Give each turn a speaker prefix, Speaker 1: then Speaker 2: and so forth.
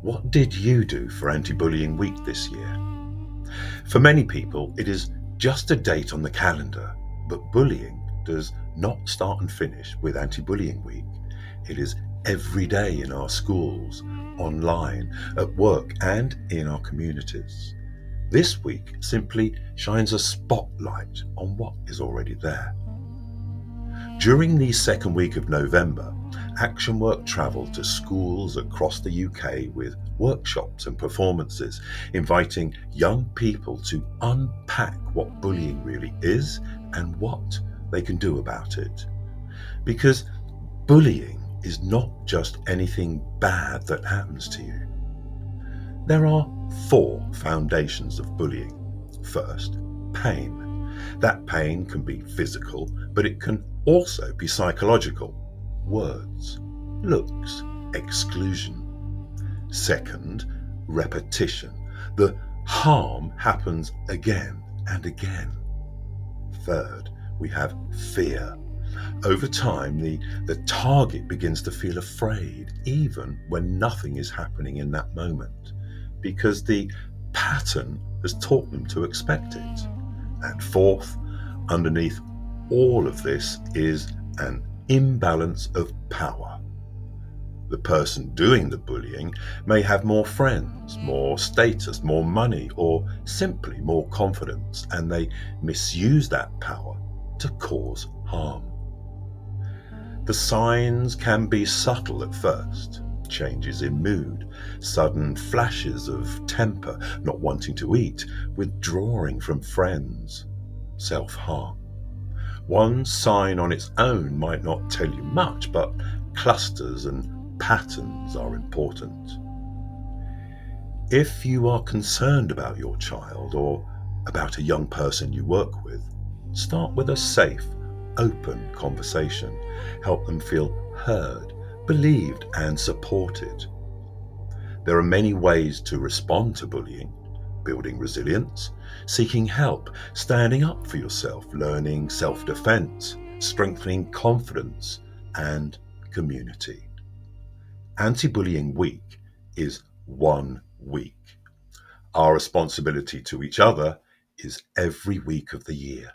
Speaker 1: What did you do for Anti-Bullying Week this year? For many people, it is just a date on the calendar, but bullying does not start and finish with Anti-Bullying Week. It is every day in our schools, online, at work, and in our communities. This week simply shines a spotlight on what is already there. During the second week of November, Actionwork travelled to schools across the UK with workshops and performances, inviting young people to unpack what bullying really is and what they can do about it. Because bullying is not just anything bad that happens to you. There are four foundations of bullying. First, pain. That pain can be physical, but it can also be psychological. Words, looks, exclusion. Second, repetition. The harm happens again and again. Third, we have fear. Over time, the target begins to feel afraid, even when nothing is happening in that moment, because the pattern has taught them to expect it. And fourth, underneath all of this is an imbalance of power. The person doing the bullying may have more friends, more status, more money, or simply more confidence, and they misuse that power to cause harm. The signs can be subtle at first. Changes in mood, sudden flashes of temper, not wanting to eat, withdrawing from friends, self-harm. One sign on its own might not tell you much, but clusters and patterns are important. If you are concerned about your child or about a young person you work with, start with a safe, open conversation. Help them feel heard, believed, and supported. There are many ways to respond to bullying: building resilience, seeking help, standing up for yourself, learning self-defense, strengthening confidence, and community. Anti-Bullying Week is 1 week. Our responsibility to each other is every week of the year.